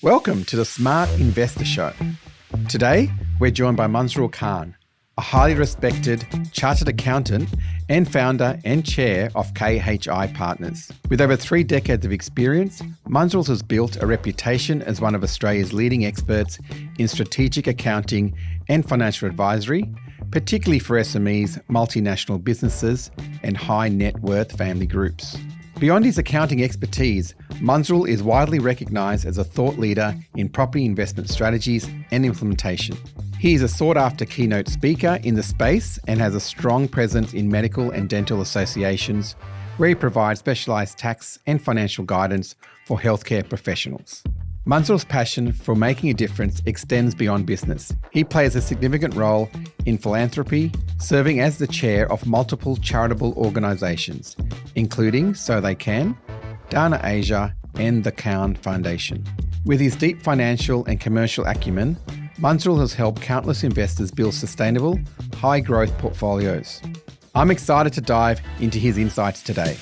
Welcome to the Smart Investor Show. Today, we're joined by Munzurul Khan, a highly respected chartered accountant and founder and chair of KHI Partners. With over 3 decades of experience, Munzurul has built a reputation as one of Australia's leading experts in strategic accounting and financial advisory, particularly for SMEs, multinational businesses, and high net worth family groups. Beyond his accounting expertise, Munzurul is widely recognised as a thought leader in property investment strategies and implementation. He is a sought-after keynote speaker in the space and has a strong presence in medical and dental associations, where he provides specialised tax and financial guidance for healthcare professionals. Munzurul's passion for making a difference extends beyond business. He plays a significant role in philanthropy, serving as the chair of multiple charitable organisations, including So They Can, Dana Asia, and the Khan Foundation. With his deep financial and commercial acumen, Munzurul has helped countless investors build sustainable, high-growth portfolios. I'm excited to dive into his insights today.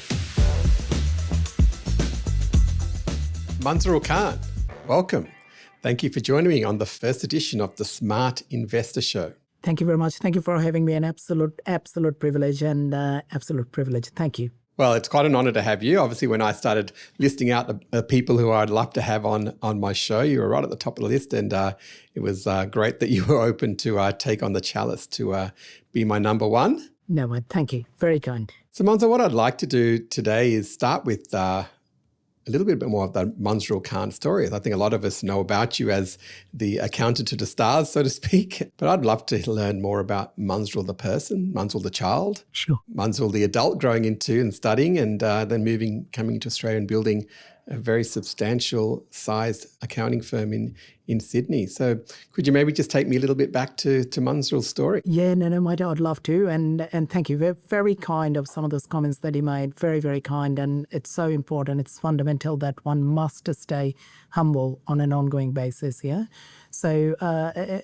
Munzurul Khan, welcome. Thank you for joining me on the first edition of the Smart Investor Show. Thank you very much. Thank you for having me. An absolute privilege and absolute privilege. Thank you. Well, it's quite an honour to have you. Obviously, when I started listing out the people who I'd love to have on my show, you were right at the top of the list, and it was great that you were open to take on the chalice to be my number one. No, thank you. Very kind. So, Munzurul, what I'd like to do today is start with a little bit more of the Munzurul Khan story. I think a lot of us know about you as the accountant to the stars, so to speak. But I'd love to learn more about Munzurul the person, Munzurul the child, sure, Munzurul the adult growing into and studying, and then coming to Australia and building a very substantial sized accounting firm in Sydney. So could you maybe just take me a little bit back to Munzurul's story? Yeah, no, mate, I'd love to. And thank you. Very, very kind of some of those comments that you made. Very, very kind. And it's so important. It's fundamental that one must stay humble on an ongoing basis, yeah? So,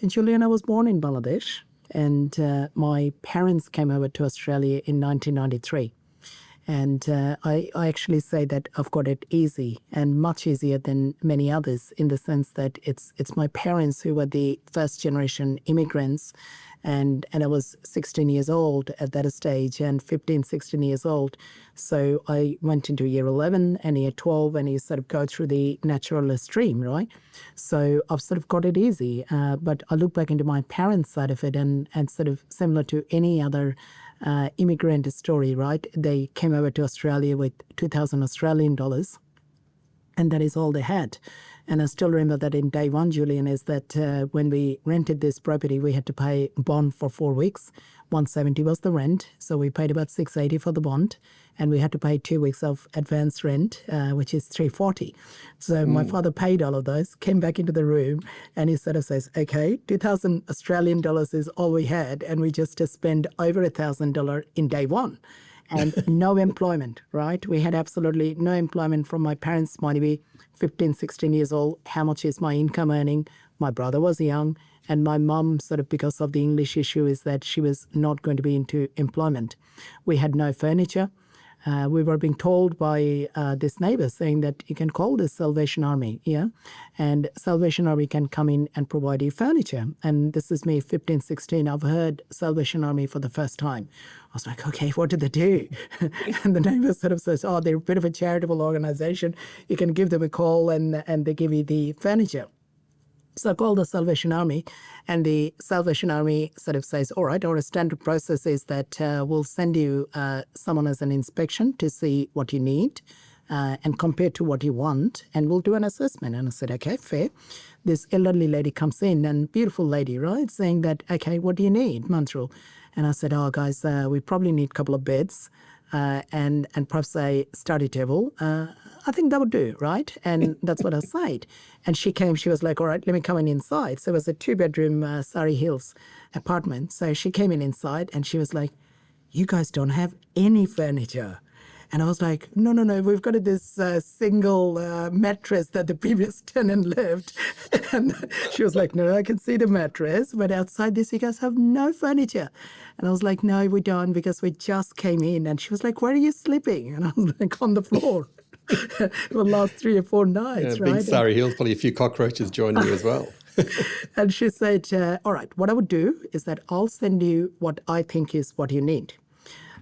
Julian, I was born in Bangladesh, and my parents came over to Australia in 1993. And I actually say that I've got it easy and much easier than many others, in the sense that it's my parents who were the first generation immigrants, and I was 16 years old at that stage, and 15, 16 years old. So I went into year 11 and year 12, and you sort of go through the natural stream, right? So I've sort of got it easy. But I look back into my parents' side of it, and sort of similar to any other immigrant story, right? They came over to Australia with 2,000 Australian dollars, and that is all they had. And I still remember that in day one, Julian, is that when we rented this property, we had to pay bond for 4 weeks. 170 was the rent, so we paid about 680 for the bond, and we had to pay 2 weeks of advance rent, which is 340. So my father paid all of those, came back into the room, and he sort of says, okay, 2,000 Australian dollars is all we had, and we just spent over $1,000 in day one. And no employment, right? We had absolutely no employment from my parents' money. Be 15, 16 years old. How much is my income earning? My brother was young. And my mum, sort of because of the English issue, is that she was not going to be into employment. We had no furniture. We were being told by this neighbor saying that you can call the Salvation Army, yeah? And Salvation Army can come in and provide you furniture. And this is me, 15, 16. I've heard Salvation Army for the first time. I was like, okay, what did they do? And the neighbor sort of says, oh, they're a bit of a charitable organization. You can give them a call and they give you the furniture. So I called the Salvation Army, and the Salvation Army sort of says, all right, our standard process is that we'll send you someone as an inspection to see what you need and compare to what you want, and we'll do an assessment. And I said, okay, fair. This elderly lady comes in, and beautiful lady, right, saying that, okay, what do you need, Munzurul? And I said, oh, guys, we probably need a couple of beds and perhaps a study table. I think that would do, right? And that's what I said. And she came, she was like, all right, let me come in inside. So it was a 2-bedroom Surrey Hills apartment. So she came in inside, and she was like, you guys don't have any furniture. And I was like, no, we've got this single mattress that the previous tenant left. And she was like, no, I can see the mattress, but outside this, you guys have no furniture. And I was like, no, we don't, because we just came in. And she was like, where are you sleeping? And I was like, on the floor. It will last 3 or 4 nights, Big right? Surrey Hills, probably a few cockroaches joining you as well. And she said, all right, what I would do is that I'll send you what I think is what you need.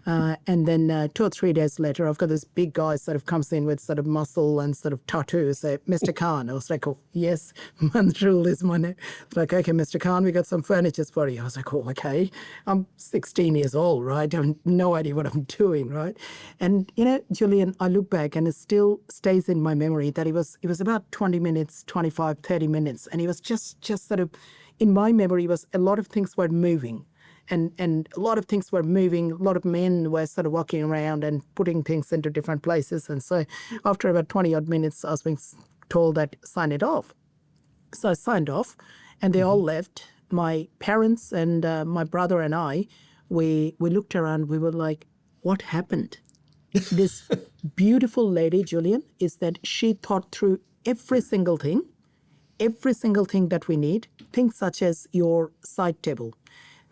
And then 2 or 3 days later, I've got this big guy sort of comes in with sort of muscle and sort of tattoos. Say, Mr. Khan. I was like, oh, yes, Munzurul is my name. Like, okay, Mr. Khan, we got some furniture for you. I was like, oh, okay. I'm 16 years old, right? I have no idea what I'm doing, right? And, Julian, I look back and it still stays in my memory that it was about 20 minutes, 25, 30 minutes. And it was just sort of, in my memory, was a lot of things were moving. And a lot of things were moving. A lot of men were sort of walking around and putting things into different places. And so after about 20 odd minutes, I was being told that sign it off. So I signed off and they all left. My parents and my brother and I, we looked around. We were like, what happened? This beautiful lady, Julian, is that she thought through every single thing that we need. Things such as your side table.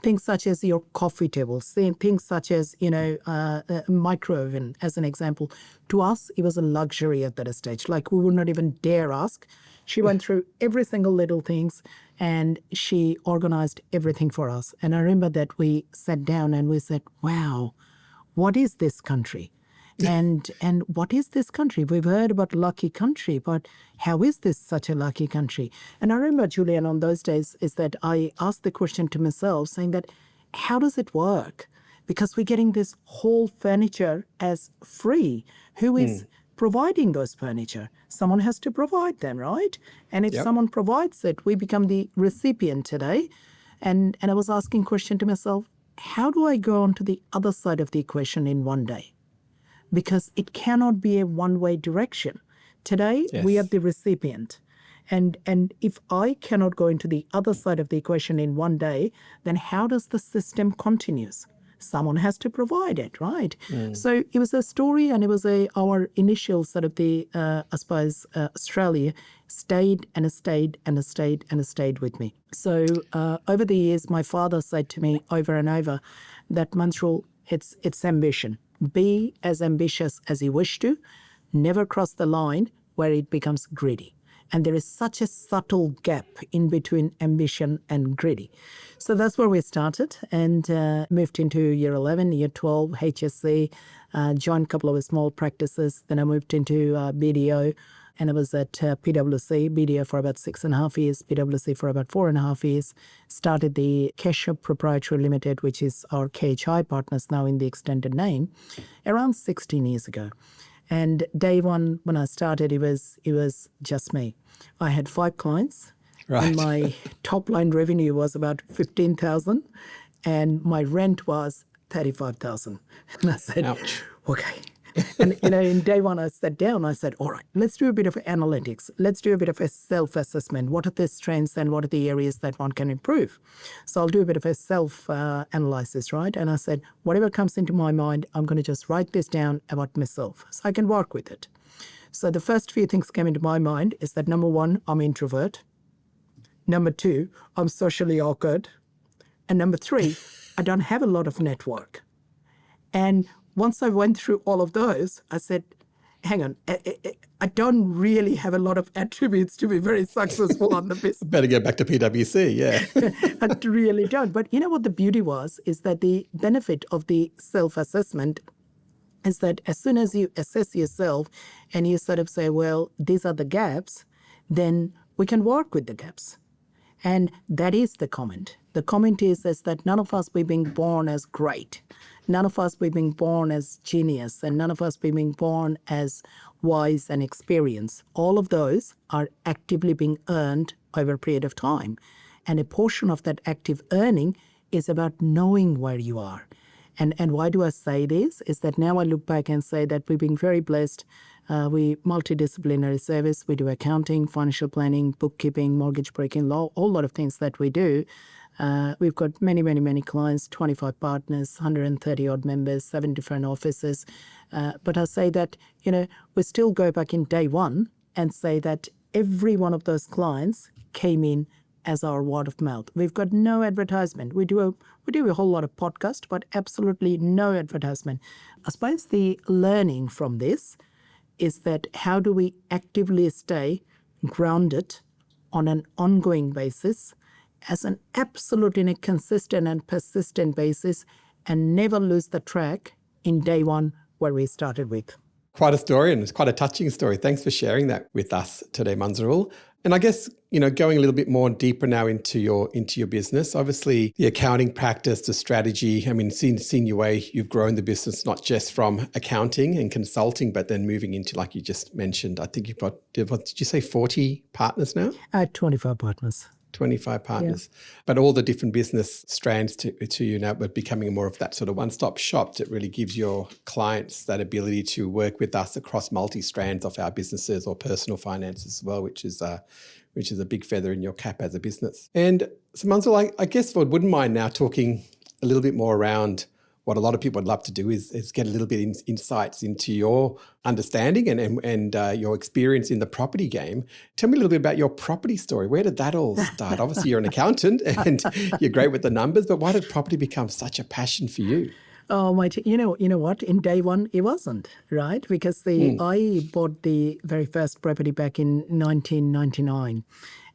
Things such as your coffee table, things such as, a micro oven, as an example. To us, it was a luxury at that stage. Like, we would not even dare ask. She went through every single little things and she organized everything for us. And I remember that we sat down and we said, wow, what is this country? And what is this country? We've heard about lucky country, but how is this such a lucky country? And I remember, Julian, on those days is that I asked the question to myself, saying that, how does it work? Because we're getting this whole furniture as free. Who is providing those furniture? Someone has to provide them, right? And if someone provides it, we become the recipient today. And I was asking question to myself, how do I go on to the other side of the equation in one day? Because it cannot be a one-way direction. Today, we are the recipient. And if I cannot go into the other side of the equation in one day, then how does the system continues? Someone has to provide it, right? So it was a story, and it was our initial sort of the, Australia stayed with me. So over the years, my father said to me over and over that, Munzurul, it's ambition. Be as ambitious as you wish to, never cross the line where it becomes greedy. And there is such a subtle gap in between ambition and greedy. So that's where we started and moved into year 11, year 12, HSC, joined a couple of small practices. Then I moved into BDO, and I was at PwC, BDO for about 6.5 years, PwC for about 4.5 years. Started the KHI Proprietary Limited, which is our KHI Partners now in the extended name, around 16 years ago. And day one, when I started, it was just me. I had 5 clients, and my top line revenue was about 15,000, and my rent was 35,000. And I said, ouch. Okay. And, in day one, I sat down, I said, all right, let's do a bit of analytics. Let's do a bit of a self-assessment. What are the strengths and what are the areas that one can improve? So I'll do a bit of a self-analysis, right? And I said, whatever comes into my mind, I'm going to just write this down about myself so I can work with it. So the first few things came into my mind is that, number 1, I'm introvert. Number 2, I'm socially awkward. And number 3, I don't have a lot of network. And once I went through all of those, I said, hang on, I don't really have a lot of attributes to be very successful on the business. Better get back to PwC, yeah. I really don't. But you know what the beauty was, is that the benefit of the self-assessment is that as soon as you assess yourself and you sort of say, well, these are the gaps, then we can work with the gaps. And that is the comment. The comment is that none of us were being born as great. None of us were being born as genius, and none of us were being born as wise and experienced. All of those are actively being earned over a period of time. And a portion of that active earning is about knowing where you are. And why do I say this? Is that now I look back and say that we've been very blessed. We multidisciplinary service. We do accounting, financial planning, bookkeeping, mortgage broking, law, a whole lot of things that we do. We've got many, many, many clients, 25 partners, 130 odd members, 7 different offices. But I say that, we still go back in day one and say that every one of those clients came in as our word of mouth. We've got no advertisement. We do a whole lot of podcast, but absolutely no advertisement. I suppose the learning from this is that how do we actively stay grounded on an ongoing basis as an absolute in a consistent and persistent basis and never lose the track in day one where we started with. Quite a story, and it's quite a touching story. Thanks for sharing that with us today, Munzurul. And I guess, going a little bit more deeper now into your business, obviously the accounting practice, the strategy, seeing your way, you've grown the business not just from accounting and consulting, but then moving into, like you just mentioned, I think you've got, what did you say, 40 partners now? 25 partners. 25 partners, but all the different business strands to you now, but becoming more of that sort of one-stop shop that really gives your clients that ability to work with us across multi-strands of our businesses or personal finance as well, which is a big feather in your cap as a business. And so Munzurul, I guess I wouldn't mind now talking a little bit more around what a lot of people would love to do is get a little bit insights into your understanding and your experience in the property game. Tell me a little bit about your property story. Where did that all start? Obviously, you're an accountant and you're great with the numbers, but why did property become such a passion for you? Oh, you know what? In day one, it wasn't, right? Because I bought the very first property back in 1999.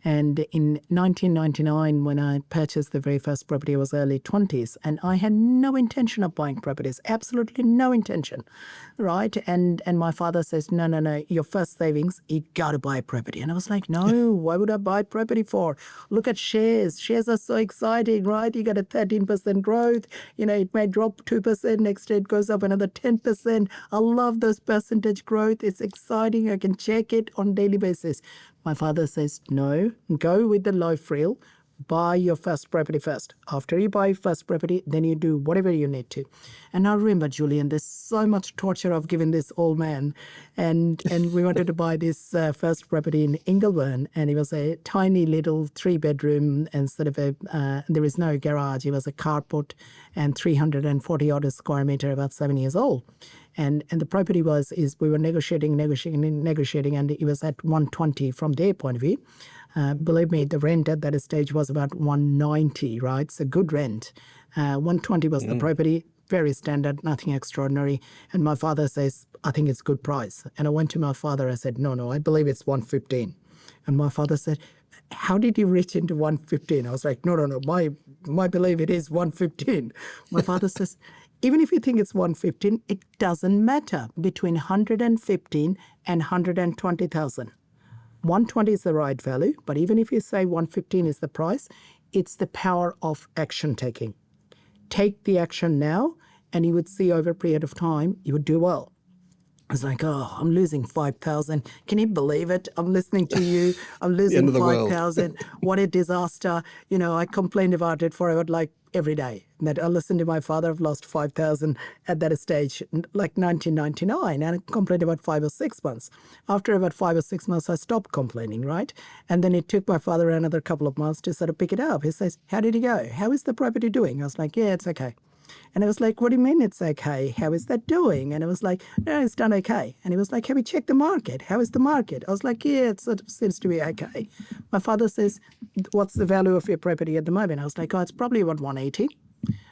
And in 1999, when I purchased the very first property, I was early 20s, and I had no intention of buying properties, absolutely no intention, right? And my father says, no, your first savings, you got to buy a property. And I was like, no, why would I buy property for? Look at shares. Shares are so exciting, right? You got a 13% growth. It may drop 2%. Next day it goes up another 10%. I love those percentage growth. It's exciting. I can check it on a daily basis. My father says, no, go with the low frill, buy your first property first. After you buy first property, then you do whatever you need to. And I remember, Julian, there's so much torture I've given this old man. And we wanted to buy this first property in Ingleburn, and it was a tiny little 3-bedroom and sort of there is no garage. It was a carport and 340 odd square meter, about 7 years old. And the property we were negotiating, and it was at 120 from their point of view. Believe me, the rent at that stage was about 190, right? It's a good rent. 120 was the property, very standard, nothing extraordinary. And my father says, I think it's a good price. And I went to my father, I said, no, I believe it's 115. And my father said, how did you reach into 115? I was like, no, my belief it is 115. My father says, even if you think it's 115, it doesn't matter between 115 and 120,000. 120 is the right value, but even if you say 115 is the price, it's the power of action taking. Take the action now, and you would see over a period of time, you would do well. I was like, I'm losing 5,000. Can you believe it? I'm listening to you. I'm losing 5,000. What a disaster. I complained about it for every day. That I listened to my father, I've lost 5,000 at that stage, like 1999, and I complained about 5 or 6 months. After about 5 or 6 months, I stopped complaining, right? And then it took my father another couple of months to sort of pick it up. He says, how did it go? How is the property doing? I was like, yeah, it's okay. And I was like, what do you mean it's okay? How is that doing? And I was like, no, it's done okay. And he was like, have you checked the market? How is the market? I was like, yeah, it sort of seems to be okay. My father says, what's the value of your property at the moment? I was like, it's probably about 180.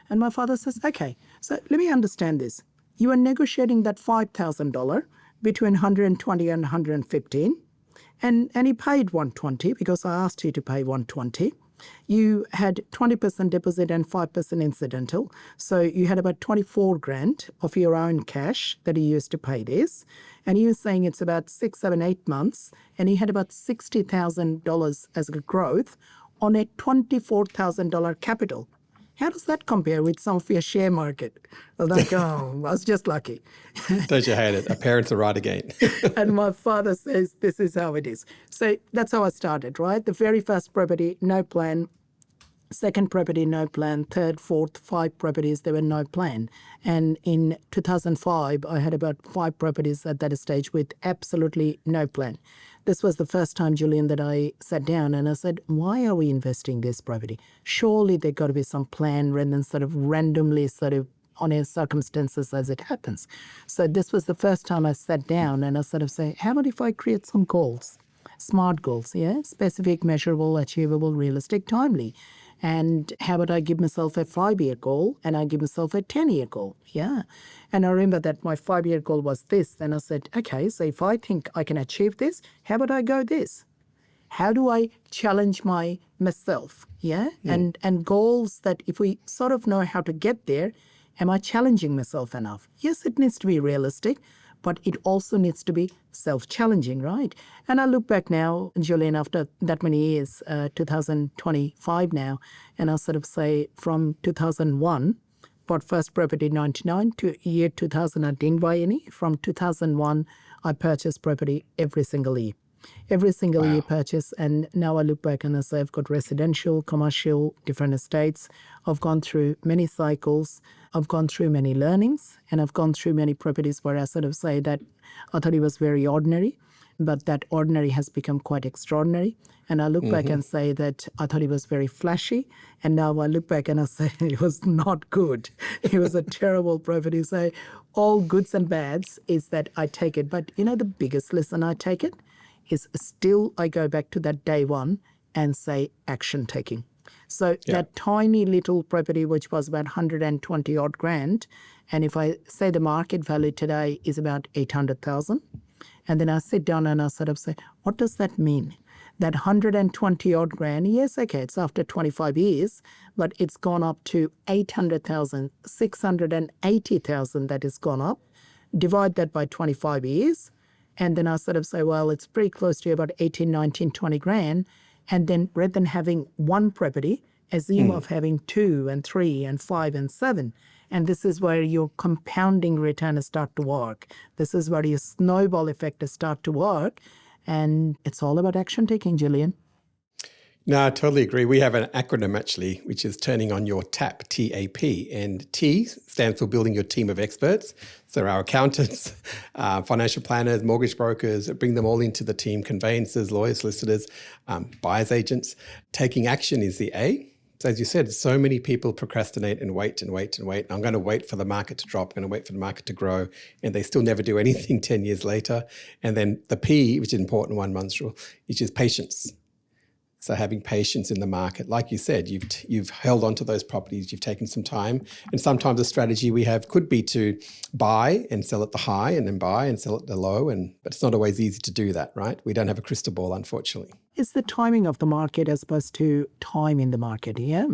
And my father says, okay, so let me understand this. You are negotiating that $5,000 between 120 and 115. And he paid 120 because I asked you to pay 120. You had 20% deposit and 5% incidental. So you had about 24 grand of your own cash that you used to pay this. And you were saying it's about 6, 7, 8 months. And you had about $60,000 as a growth on a $24,000 capital. How does that compare with some of your share market? I was like, I was just lucky. Don't you hate it? Our parents are right again. And my father says, this is how it is. So that's how I started, right? The very first property, no plan. Second property, no plan. Third, fourth, 5 properties, there were no plan. And in 2005, I had about 5 properties at that stage with absolutely no plan. This was the first time, Julian, that I sat down and I said, why are we investing this property? Surely there got to be some plan rather than sort of randomly sort of on a circumstances as it happens. So this was the first time I sat down and I sort of say, how about if I create some goals? Smart goals, yeah? Specific, measurable, achievable, realistic, timely. And how about I give myself a 5-year goal and I give myself a 10-year goal? Yeah. And I remember that my 5-year goal was this. Then I said, okay, so if I think I can achieve this, how about I go this? How do I challenge myself? Yeah. And goals that if we sort of know how to get there, am I challenging myself enough? Yes, it needs to be realistic, but it also needs to be self-challenging, right? And I look back now, Julian, after that many years, 2025 now, and I sort of say from 2001, bought first property in 99 to year 2000, I didn't buy any. From 2001, I purchased property every single year. Every single year purchase. And now I look back and I say I've got residential, commercial, different estates. I've gone through many cycles. I've gone through many learnings, and I've gone through many properties where I sort of say that I thought it was very ordinary, but that ordinary has become quite extraordinary. And I look back and say that I thought it was very flashy. And now I look back and I say it was not good. It was a terrible property. So all goods and bads is that I take it. But you know, the biggest lesson I take it is still I go back to that day one and say action taking. So that tiny little property, which was about 120 odd grand, and if I say the market value today is about 800,000, and then I sit down and I sort of say, what does that mean? That 120 odd grand, yes, okay, it's after 25 years, but it's gone up to 800,000, 680,000 that has gone up. Divide that by 25 years. And then I sort of say, well, it's pretty close to about 18, 19, 20 grand. And then rather than having one property, assume of having 2 and 3 and 5 and 7. And this is where your compounding returns start to work. This is where your snowball effect start to work. And it's all about action taking, Julian. No, I totally agree. We have an acronym actually, which is turning on your tap, TAP. And T stands for building your team of experts. So our accountants, financial planners, mortgage brokers, bring them all into the team, conveyancers, lawyers, solicitors, buyers agents. Taking action is the A. So as you said, so many people procrastinate and wait and wait and wait. I'm going to wait for the market to drop. I'm going to wait for the market to grow. And they still never do anything 10 years later. And then the P, which is an important one, Munzurul, which is patience. So having patience in the market, like you said, you've held on to those properties, you've taken some time. And sometimes the strategy we have could be to buy and sell at the high and then buy and sell at the low. But it's not always easy to do that, right? We don't have a crystal ball, unfortunately. It's the timing of the market as opposed to time in the market. Yeah.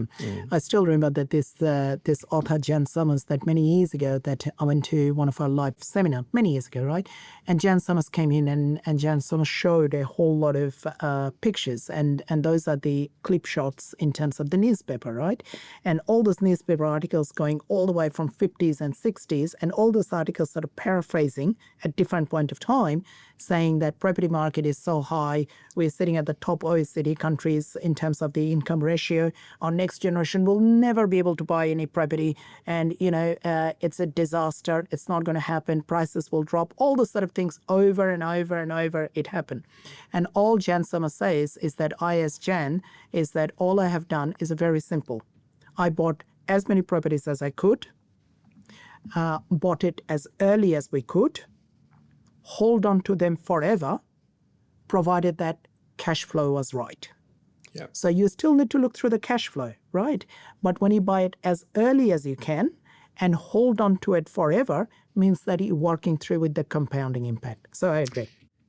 I still remember that this author, Jan Summers, that many years ago that I went to one of our live seminar many years ago, right? And Jan Summers came in and Jan Summers showed a whole lot of pictures and those are the clip shots in terms of the newspaper, right? And all those newspaper articles going all the way from 50s and 60s and all those articles sort of paraphrasing at different point of time, saying that property market is so high, we're sitting at the top OECD countries in terms of the income ratio. Our next generation will never be able to buy any property. And, it's a disaster. It's not going to happen. Prices will drop. All those sort of things over and over and over it happened. And all Jan Summer says is that I, as Jan, is that all I have done is very simple. I bought as many properties as I could, bought it as early as we could, hold on to them forever, provided that cash flow was right. Yep. So you still need to look through the cash flow, right? But when you buy it as early as you can and hold on to it forever, means that you're working through with the compounding impact. So I agree.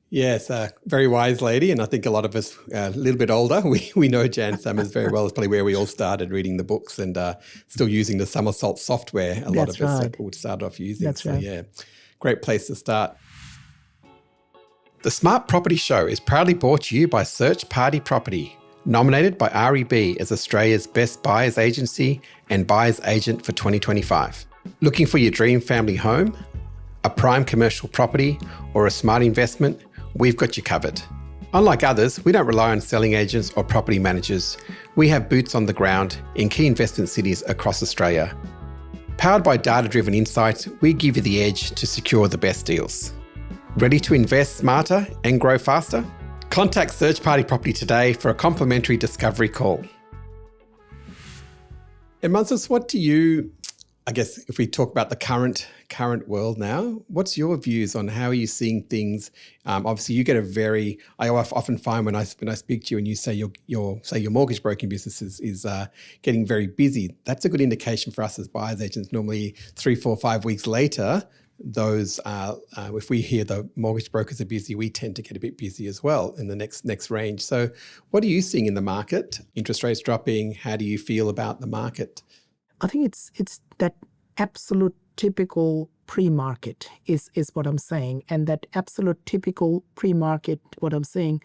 Yes, very wise lady. And I think a lot of us a little bit older, we know Jan Summers very well. It's probably where we all started reading the books and still using the Somersault software. A lot of us would start off using. That's right. Yeah, great place to start. The Smart Property Show is proudly brought to you by Search Party Property, nominated by REB as Australia's best buyers agency and buyers agent for 2025. Looking for your dream family home, a prime commercial property, or a smart investment? We've got you covered. Unlike others, we don't rely on selling agents or property managers. We have boots on the ground in key investment cities across Australia. Powered by data-driven insights, we give you the edge to secure the best deals. Ready to invest smarter and grow faster? Contact Search Party Property today for a complimentary discovery call. And Munzurul, what do you I guess if we talk about the current world now, what's your views on how are you seeing things? Obviously, you get I often find when I speak to you and you say your mortgage broking business is getting very busy, that's a good indication for us as buyers agents. Normally 3, 4, 5 weeks later, those if we hear the mortgage brokers are busy, we tend to get a bit busy as well in the next range. So what are you seeing in the market? Interest rates dropping, how do you feel about the market? I think it's that absolute typical pre-market is what I'm saying. And that absolute typical pre-market, what I'm saying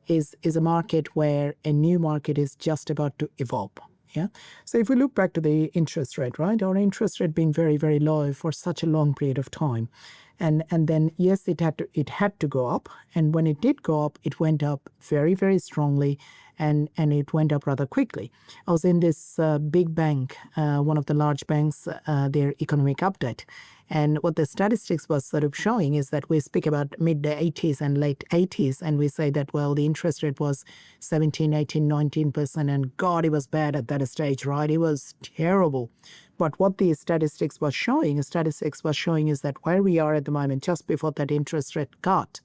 is a market where a new market is just about to evolve. Yeah. So if we look back to the interest rate, right, our interest rate being very, very low for such a long period of time. And then, yes, it had to go up. And when it did go up, it went up very, very strongly. And it went up rather quickly. I was in this big bank, one of the large banks, their economic update. And what the statistics was sort of showing is that we speak about mid-80s and late 80s, and we say that, well, the interest rate was 17, 18, 19%, and God, it was bad at that stage, right? It was terrible. But what the statistics was showing is that where we are at the moment, just before that interest rate cut,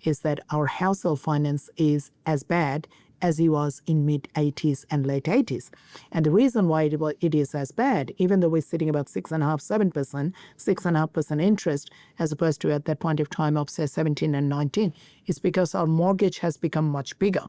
is that our household finance is as bad as it was in mid-80s and late 80s. And the reason why it is as bad, even though we're sitting about 6.5% interest, as opposed to at that point of time of, say, 17 and 19, is because our mortgage has become much bigger,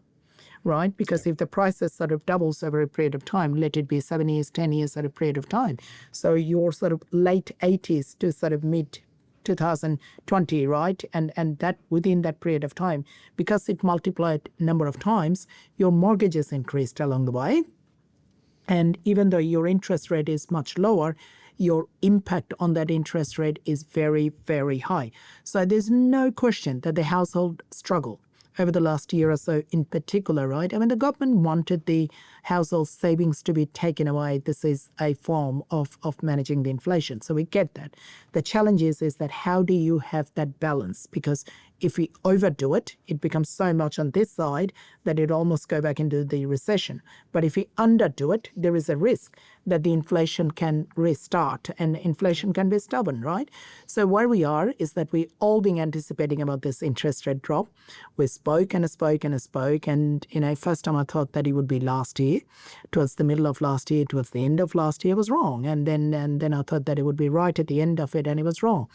right? Because if the prices sort of doubles over a period of time, let it be 7 years, 10 years at a period of time. So your sort of late 80s to sort of mid 2020, right? And that within that period of time, because it multiplied number of times, your mortgages increased along the way. And even though your interest rate is much lower, your impact on that interest rate is very, very high. So there's no question that the household struggled over the last year or so in particular, right? I mean, the government wanted the household savings to be taken away. This is a form of managing the inflation. So we get that. The challenge is that how do you have that balance? Because if we overdo it, it becomes so much on this side that it almost go back into the recession. But if we underdo it, there is a risk that the inflation can restart and inflation can be stubborn, right? So where we are is that we all been anticipating about this interest rate drop. We spoke. And, first time I thought that it would be last year, towards the middle of last year, towards the end of last year, was wrong. And then I thought that it would be right at the end of it, and it was wrong.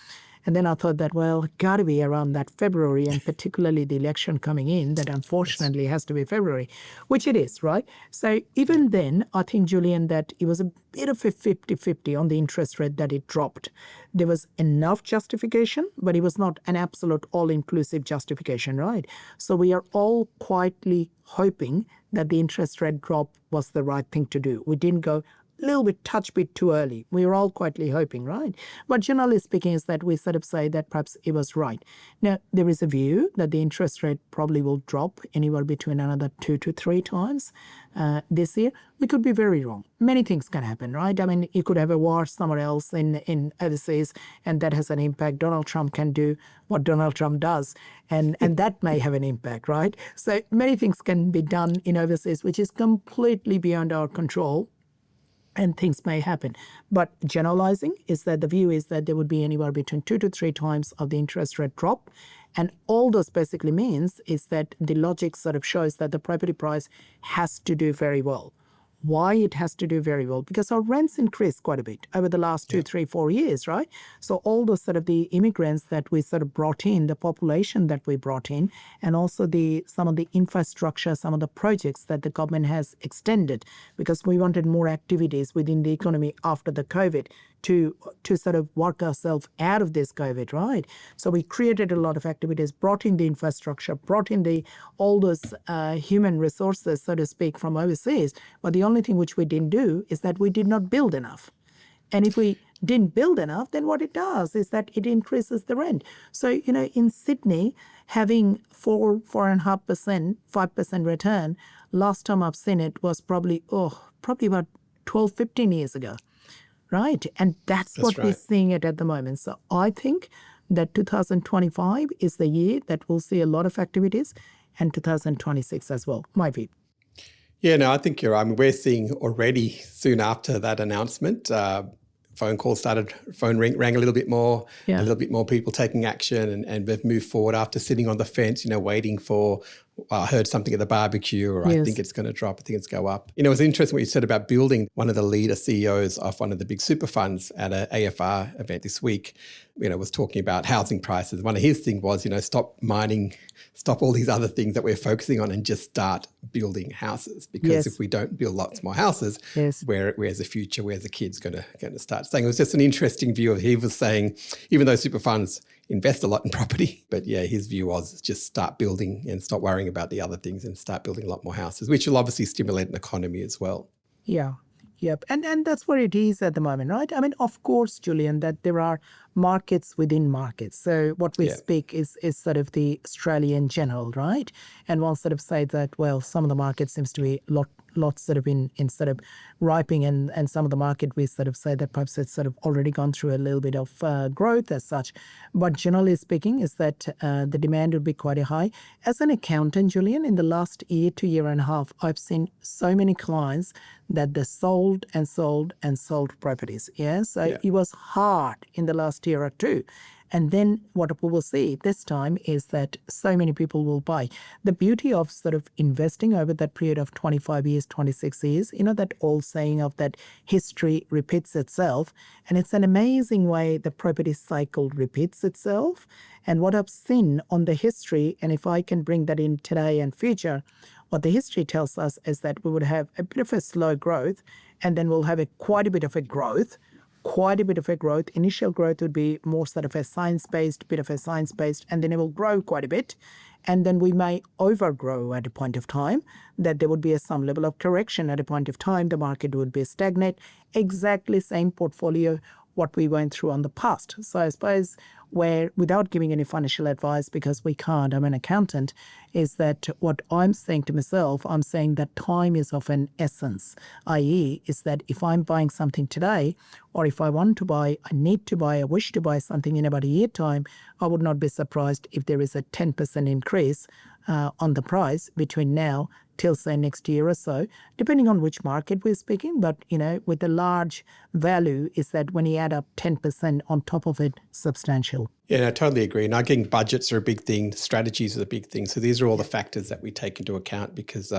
And then I thought that, well, got to be around that February, and particularly the election coming in, that unfortunately has to be February, which it is, right? So even then, I think, Julian, that it was a bit of a 50-50 on the interest rate that it dropped. There was enough justification, but it was not an absolute all-inclusive justification, right? So we are all quietly hoping that the interest rate drop was the right thing to do. We didn't go little bit, touch bit too early. We were all quietly hoping, right? But generally speaking is that we sort of say that perhaps it was right. Now, there is a view that the interest rate probably will drop anywhere between another 2 to 3 times this year. We could be very wrong. Many things can happen, right? I mean, you could have a war somewhere else in overseas, and that has an impact. Donald Trump can do what Donald Trump does, and that may have an impact, right? So many things can be done in overseas, which is completely beyond our control. And things may happen. But generalizing is that the view is that there would be anywhere between 2 to 3 times of the interest rate drop. And all this basically means is that the logic sort of shows that the property price has to do very well. Why it has to do very well? Because our rents increased quite a bit over the last 2, 3, 4 years, right? So all those sort of the immigrants that we sort of brought in, the population that we brought in, and also some of the infrastructure, some of the projects that the government has extended, because we wanted more activities within the economy after the COVID to sort of work ourselves out of this COVID, right? So we created a lot of activities, brought in the infrastructure, brought in all those human resources, so to speak, from overseas. But the only thing which we didn't do is that we did not build enough. And if we didn't build enough, then what it does is that it increases the rent. So, in Sydney, having 4.5%, 5% return, last time I've seen it was probably about 12, 15 years ago. Right. And that's what right. We're seeing it at the moment. So I think that 2025 is the year that we'll see a lot of activities, and 2026 as well, my view. Yeah, no, I think you're right. I mean, we're seeing already soon after that announcement, phone rang a little bit more, Yeah. a little bit more people taking action, and they've moved forward after sitting on the fence, waiting for, I heard something at the barbecue, or I Yes. think it's going to drop, I think it's go up. It was interesting what you said about building. One of the leader CEOs of one of the big super funds at an AFR event this week, was talking about housing prices. One of his things was, stop all these other things that we're focusing on and just start building houses. Because Yes. if we don't build lots more houses, Yes. where's the future? Where's the kids going to start staying? It was just an interesting view. He was saying, even though super funds invest a lot in property, but yeah, his view was just start building and stop worrying about the other things and start building a lot more houses, which will obviously stimulate an economy as well. Yeah. Yep. And that's where it is at the moment, right? I mean, of course, Julian, that there are markets within markets. So what we speak is sort of the Australian general, right? And one sort of say that, well, some of the market seems to be lots sort of in sort of ripening, and some of the market we sort of say that perhaps it's sort of already gone through a little bit of growth as such. But generally speaking is that the demand would be quite high. As an accountant, Julian, in the last year to year and a half, I've seen so many clients that they sold and sold and sold properties. Yeah. So it was hard in the last year or two. And then what we will see this time is that so many people will buy. The beauty of sort of investing over that period of 25 years, 26 years, that old saying of that history repeats itself. And it's an amazing way the property cycle repeats itself. And what I've seen on the history, and if I can bring that in today and future, what the history tells us is that we would have a bit of a slow growth, and then we'll have quite a bit of a growth. Initial growth would be more sort of a science-based, and then it will grow quite a bit. And then we may overgrow at a point of time, that there would be some level of correction at a point of time. The market would be stagnant. Exactly same portfolio what we went through on the past. So I suppose where, without giving any financial advice, because we can't, I'm an accountant, is that what I'm saying to myself, I'm saying that time is of an essence, i.e. is that if I'm buying something today, or if I want to buy, I need to buy, I wish to buy something in about a year time, I would not be surprised if there is a 10% increase on the price between now till say next year or so, depending on which market we're speaking. But, with the large value is that when you add up 10% on top of it, substantial. Yeah, I totally agree. And I think budgets are a big thing, strategies are a big thing. So these are all the factors that we take into account because,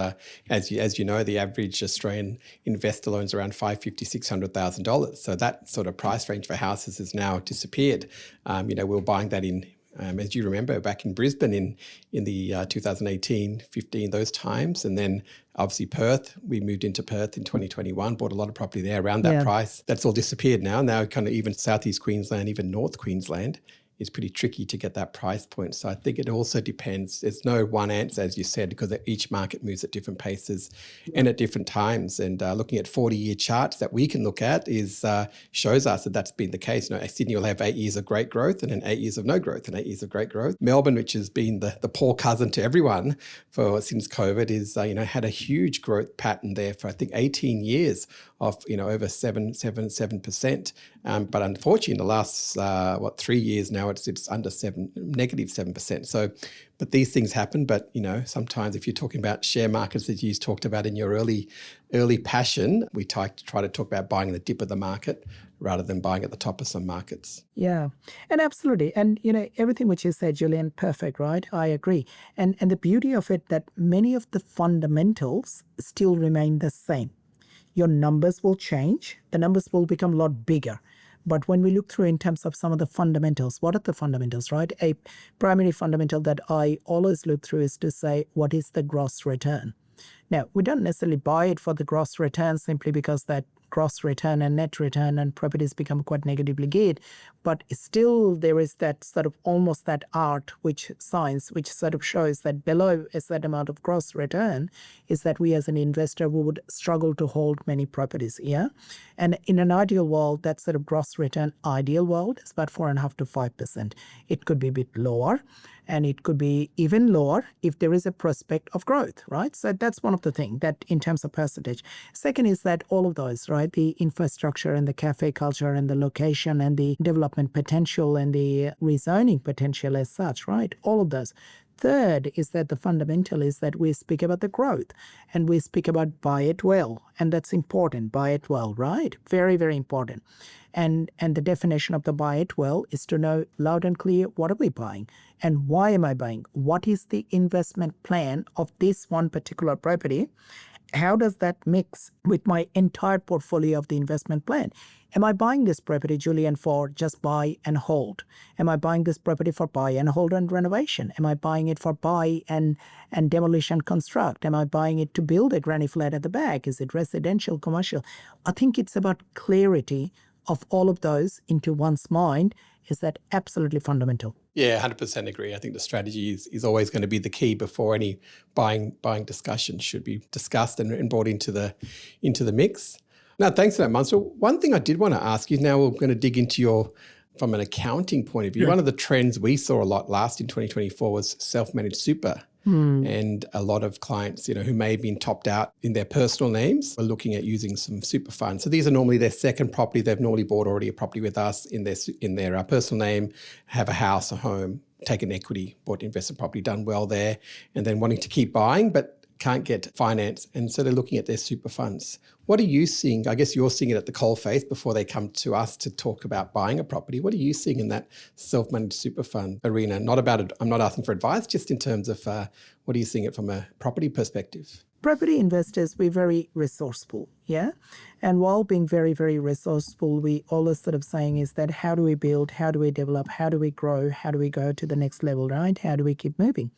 as you know, the average Australian investor loans around $550,000, $600,000. So that sort of price range for houses has now disappeared. We were buying that in. As you remember, back in Brisbane in the 2018, 15, those times. And then obviously Perth, we moved into Perth in 2021, bought a lot of property there around that price. That's all disappeared now. Now kind of even Southeast Queensland, even North Queensland, is pretty tricky to get that price point. So I think it also depends. There's no one answer, as you said, because each market moves at different paces and at different times. And looking at 40-year charts that we can look at shows us that that's been the case. Sydney will have 8 years of great growth and then 8 years of no growth and 8 years of great growth. Melbourne, which has been the poor cousin to everyone since COVID, is had a huge growth pattern there for I think 18 years of over 7%. But unfortunately, in the last 3 years now, it's under -7%. So, but these things happen. But sometimes if you're talking about share markets that you talked about in your early passion, we try to talk about buying the dip of the market rather than buying at the top of some markets. Yeah, and absolutely. And, everything which you said, Julian, perfect, right? I agree. And the beauty of it, that many of the fundamentals still remain the same. Your numbers will change. The numbers will become a lot bigger. But when we look through in terms of some of the fundamentals, what are the fundamentals, right? A primary fundamental that I always look through is to say, what is the gross return? Now, we don't necessarily buy it for the gross return simply because that gross return and net return and properties become quite negatively geared. But still there is that sort of almost that art, science, which sort of shows that below a certain amount of gross return is that we as an investor, we would struggle to hold many properties. Yeah. And in an ideal world, that sort of gross return ideal world is about 4.5% to 5%. It could be a bit lower. And it could be even lower if there is a prospect of growth, right? So that's one of the things that in terms of percentage. Second is that all of those, right? The infrastructure and the cafe culture and the location and the development potential and the rezoning potential as such, right? All of those. third is that the fundamental is that we speak about the growth and we speak about buy it well. And that's important, buy it well, right? Very, very important. And the definition of the buy it well is to know loud and clear, what are we buying and why am I buying? What is the investment plan of this one particular property? How does that mix with my entire portfolio of the investment plan? Am I buying this property, Julian, for just buy and hold? Am I buying this property for buy and hold and renovation? Am I buying it for buy and demolish and construct? Am I buying it to build a granny flat at the back? Is it residential, commercial? I think it's about clarity of all of those into one's mind. Is that absolutely fundamental? Yeah, 100% agree. I think the strategy is always going to be the key before any buying discussion should be discussed and brought into the mix. Now, thanks for that, Munzurul. One thing I did want to ask you, now we're going to dig into from an accounting point of view, one of the trends we saw a lot last in 2024 was self-managed super. And a lot of clients, who may have been topped out in their personal names are looking at using some super funds. So these are normally their second property. They've normally bought already a property with us in their personal name, have a house, a home, taken equity, bought investment property, done well there, and then wanting to keep buying, but can't get finance. And so they're looking at their super funds. What are you seeing? I guess you're seeing it at the coalface before they come to us to talk about buying a property. What are you seeing in that self-managed super fund arena? Not about it. I'm not asking for advice, just in terms of what are you seeing it from a property perspective? Property investors, we're very resourceful, yeah? And while being very, very resourceful, we always sort of saying is that how do we build, how do we develop, how do we grow, how do we go to the next level, right? How do we keep moving?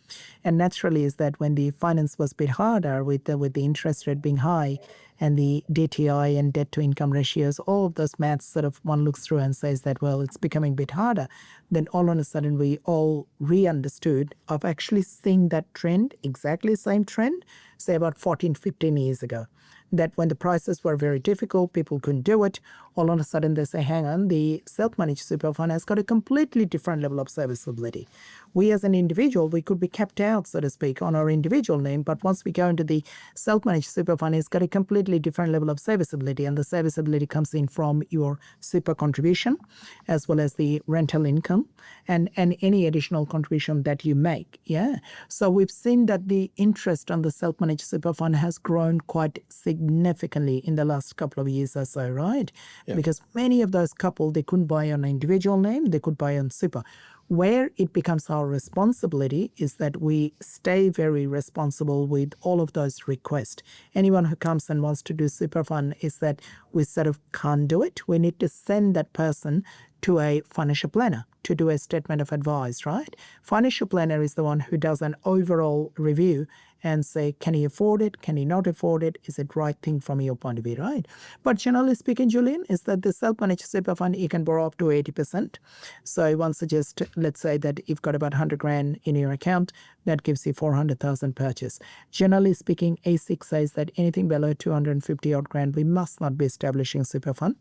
And naturally is that when the finance was a bit harder with the interest rate being high and the DTI and debt to income ratios, all of those maths sort of one looks through and says that, well, it's becoming a bit harder. Then all of a sudden we all re-understood of actually seeing that trend, exactly the same trend, say about 14, 15 years ago, that when the prices were very difficult, people couldn't do it, all of a sudden they say, hang on, the self-managed super fund has got a completely different level of serviceability. We as an individual, we could be kept out, so to speak, on our individual name, but once we go into the self-managed super fund, it's got a completely different level of serviceability, and the serviceability comes in from your super contribution, as well as the rental income, and any additional contribution that you make, yeah? So we've seen that the interest on the self-managed super fund has grown quite significantly in the last couple of years or so, right? Yeah. Because many of those couples, they couldn't buy on an individual name, they could buy on super. Where it becomes our responsibility is that we stay very responsible with all of those requests. Anyone who comes and wants to do super fund is that we sort of can't do it. We need to send that person to a financial planner to do a statement of advice, right? Financial planner is the one who does an overall review and say, can he afford it? Can he not afford it? Is it right thing from your point of view, right? But generally speaking, Julian, is that the self-managed super fund, you can borrow up to 80%. So one suggests, let's say that you've got about 100 grand in your account, that gives you 400,000 purchase. Generally speaking, ASIC says that anything below 250 odd grand, we must not be establishing super fund.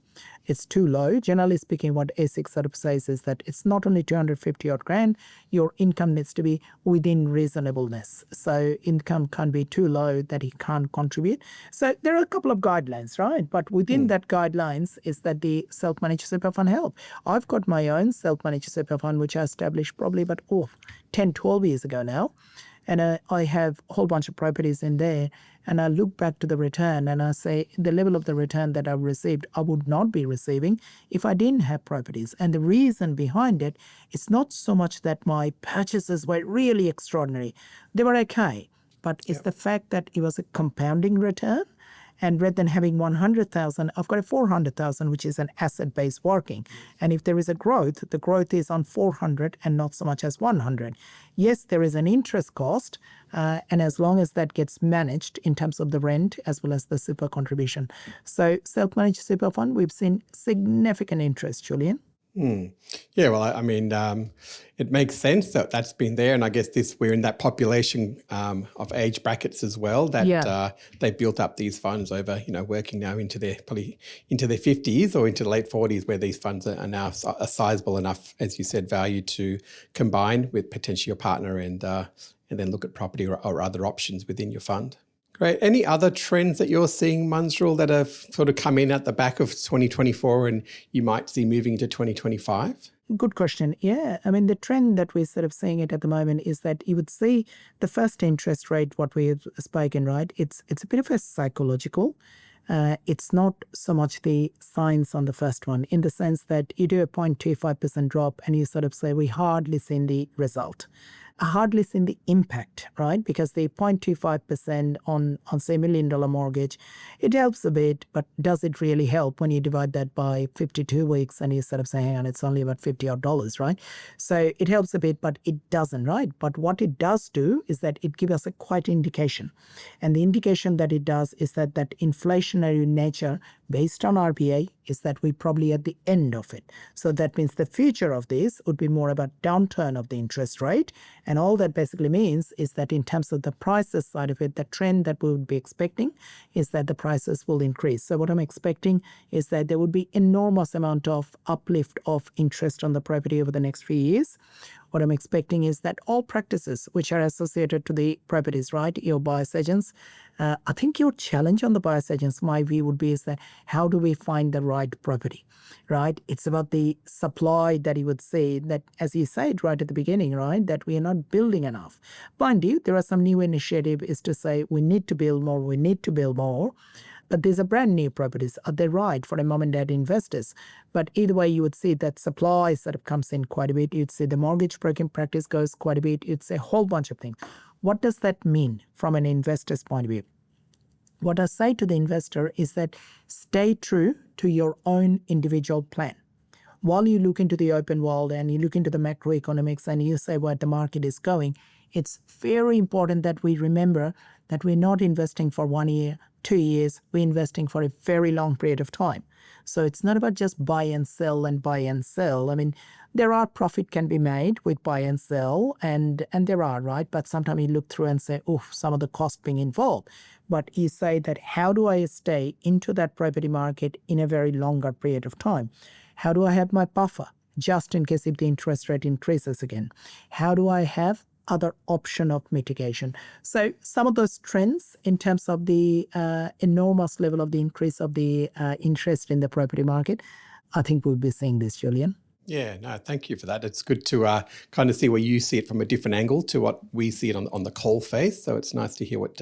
It's too low. Generally speaking, what ASIC sort of says is that it's not only 250 odd grand, your income needs to be within reasonableness. So income can't be too low that he can't contribute. So there are a couple of guidelines, right? But within that guidelines is that the self-managed super fund help. I've got my own self-managed super fund, which I established probably about 10, 12 years ago now. And I have a whole bunch of properties in there. And I look back to the return and I say the level of the return that I've received, I would not be receiving if I didn't have properties. And the reason behind it is not so much that my purchases were really extraordinary. They were okay. But it's the fact that it was a compounding return. And rather than having 100,000, I've got a 400,000, which is an asset-based working. And if there is a growth, the growth is on 400 and not so much as 100. Yes, there is an interest cost, and as long as that gets managed in terms of the rent as well as the super contribution. So self-managed super fund, we've seen significant interest, Julian. Yeah, well, I mean, it makes sense that that's been there, and I guess we're in that population of age brackets as well that they built up these funds over, working now into their 50s or into the late 40s, where these funds are now a sizable enough, as you said, value to combine with potentially your partner and then look at property or other options within your fund. Great. Any other trends that you're seeing, Munzurul, that have sort of come in at the back of 2024 and you might see moving into 2025? Good question. Yeah. I mean, the trend that we're sort of seeing it at the moment is that you would see the first interest rate, what we have spoken, right? It's a bit of a psychological. It's not so much the science on the first one, in the sense that you do a 0.25% drop and you sort of say, we hardly seen the result. Hardly seen the impact, right? Because the 0.25% on say $1 million mortgage, it helps a bit, but does it really help when you divide that by 52 weeks and you sort of say, hang on, it's only about $50 odd, right? So it helps a bit, but it doesn't, right? But what it does do is that it gives us a quite indication. And the indication that it does is that inflationary nature based on RBA is that we're probably at the end of it. So that means the future of this would be more about downturn of the interest rate. And all that basically means is that in terms of the prices side of it, the trend that we would be expecting is that the prices will increase. So what I'm expecting is that there would be enormous amount of uplift of interest on the property over the next few years. What I'm expecting is that all practices which are associated to the properties, right, your buyer's agents, I think your challenge on the buyer's agents, my view would be, is that how do we find the right property, right? It's about the supply that you would say that, as you said right at the beginning, right, that we are not building enough. Mind you, there are some new initiative is to say we need to build more, we need to build more. But these are brand new properties. Are they right for a mom and dad investors? But either way, you would see that supply sort of comes in quite a bit. You'd see the mortgage broking practice goes quite a bit. You'd see a whole bunch of things. What does that mean from an investor's point of view? What I say to the investor is that stay true to your own individual plan. While you look into the open world and you look into the macroeconomics and you say what the market is going, it's very important that we remember that we're not investing for 1 year, 2 years, we're investing for a very long period of time. So it's not about just buy and sell and buy and sell. I mean, there are profit can be made with buy and sell, and there are, right? But sometimes you look through and say, oh, some of the cost being involved. But you say that how do I stay into that property market in a very longer period of time? How do I have my buffer just in case if the interest rate increases again? How do I have other option of mitigation? So some of those trends in terms of the enormous level of the increase of the interest in the property market, I think we'll be seeing this, Julian. Yeah, no, thank you for that. It's good to kind of see where you see it from a different angle to what we see it on the coal face. So it's nice to hear what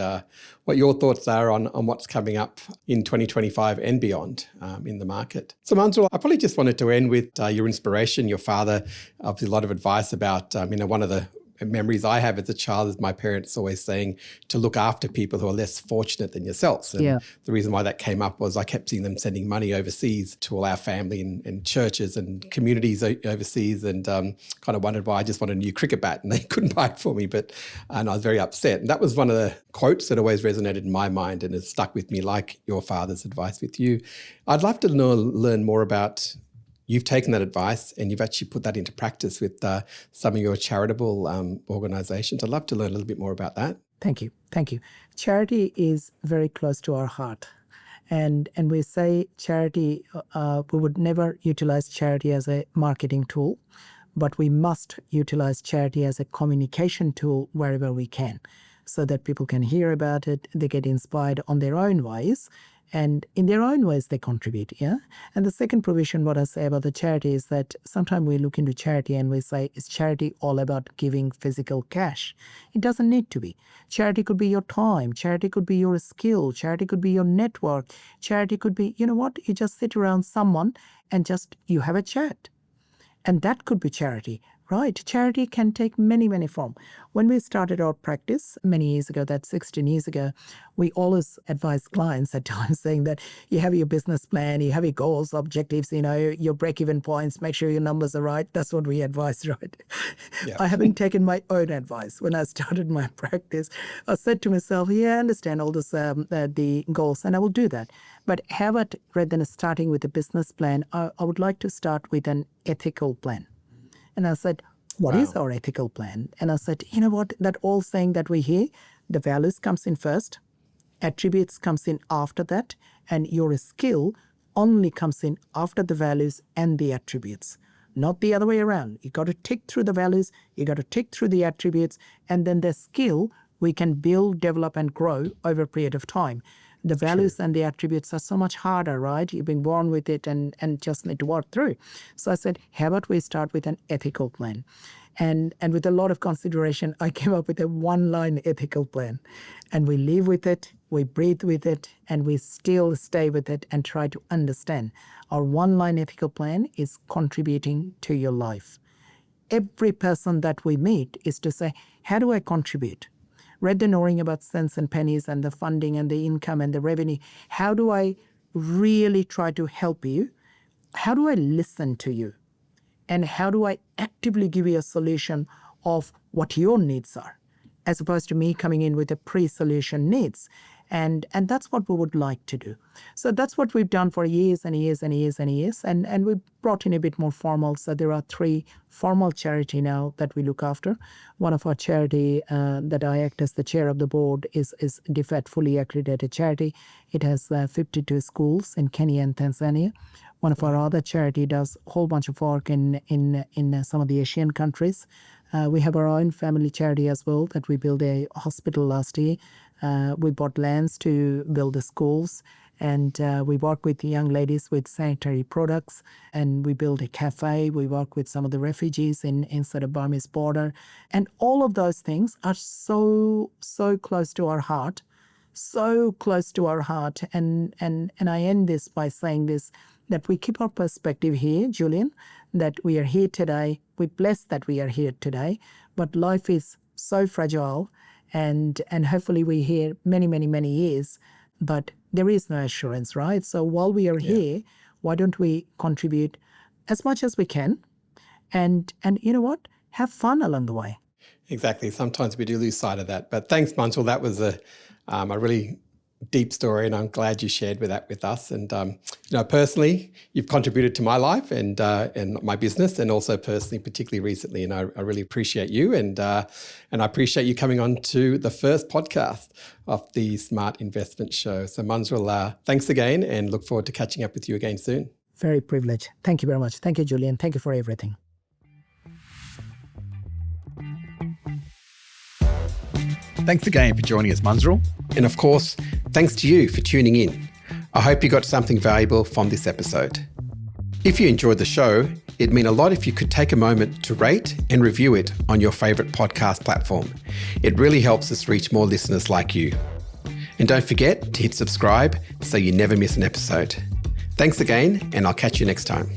your thoughts are on what's coming up in 2025 and beyond in the market. So Munzurul, I probably just wanted to end with your inspiration. Your father, obviously a lot of advice about, one of the memories I have as a child is my parents always saying to look after people who are less fortunate than yourselves. And the reason why that came up was I kept seeing them sending money overseas to all our family and churches and communities overseas, and kind of wondered why I just wanted a new cricket bat and they couldn't buy it for me. And I was very upset. And that was one of the quotes that always resonated in my mind and has stuck with me, like your father's advice with you. I'd love to learn more about. You've taken that advice and you've actually put that into practice with some of your charitable organisations. I'd love to learn a little bit more about that. Thank you. Thank you. Charity is very close to our heart. And we say charity, we would never utilize charity as a marketing tool, but we must utilize charity as a communication tool wherever we can, so that people can hear about it, they get inspired on their own ways, and in their own ways they contribute. And the second provision, what I say about the charity is that sometimes we look into charity and we say, is charity all about giving physical cash? It doesn't need to be. Charity could be your time, charity could be your skill, charity could be your network, charity could be, you just sit around someone and just you have a chat. And that could be charity, right? Charity can take many, many forms. When we started our practice many years ago, that's 16 years ago, we always advise clients at times saying that you have your business plan, you have your goals, objectives, your break-even points, make sure your numbers are right. That's what we advise, right? Yeah. I haven't taken my own advice. When I started my practice, I said to myself, I understand all this, the goals, and I will do that. But how about, rather than starting with a business plan, I would like to start with an ethical plan. And I said, what is our ethical plan? And I said, you know what, that old saying that we hear, the values comes in first, attributes comes in after that, and your skill only comes in after the values and the attributes, not the other way around. You got to tick through the values, you got to tick through the attributes, and then the skill we can build, develop, and grow over a period of time. The values and the attributes are so much harder, right? You've been born with it and just need to work through. So I said, how about we start with an ethical plan? And with a lot of consideration, I came up with a one-line ethical plan. And we live with it, we breathe with it, and we still stay with it and try to understand. Our one-line ethical plan is contributing to your life. Every person that we meet is to say, how do I contribute? Rather than worrying about cents and pennies and the funding and the income and the revenue, how do I really try to help you? How do I listen to you? And how do I actively give you a solution of what your needs are, as opposed to me coming in with a pre-solution needs? And that's what we would like to do. So that's what we've done for years and years and years and years. And we brought in a bit more formal. So there are 3 formal charity now that we look after. One of our charity that I act as the chair of the board is DFAT, fully accredited charity. It has 52 schools in Kenya and Tanzania. One of our other charity does a whole bunch of work in some of the Asian countries. We have our own family charity as well, that we built a hospital last year. We bought lands to build the schools, and we work with the young ladies with sanitary products, and we build a cafe. We work with some of the refugees inside of Burmese border. And all of those things are so close to our heart, so close to our heart. And I end this by saying this, that we keep our perspective here, Julian, that we are here today. We're blessed that we are here today, but life is so fragile, and hopefully we're here many, many, many years, but there is no assurance, right? So while we are here, why don't we contribute as much as we can, and you know what? Have fun along the way. Exactly. Sometimes we do lose sight of that. But thanks, Munzurul. That was a really deep story, and I'm glad you shared that with us. And personally, you've contributed to my life and my business, and also personally, particularly recently. And I really appreciate you, and I appreciate you coming on to the first podcast of the Smart Investment Show. So Munzurul, thanks again, and look forward to catching up with you again soon. Very privileged. Thank you very much. Thank you, Julian. Thank you for everything. Thanks again for joining us, Munzurul. And of course, thanks to you for tuning in. I hope you got something valuable from this episode. If you enjoyed the show, it'd mean a lot if you could take a moment to rate and review it on your favourite podcast platform. It really helps us reach more listeners like you. And don't forget to hit subscribe so you never miss an episode. Thanks again, and I'll catch you next time.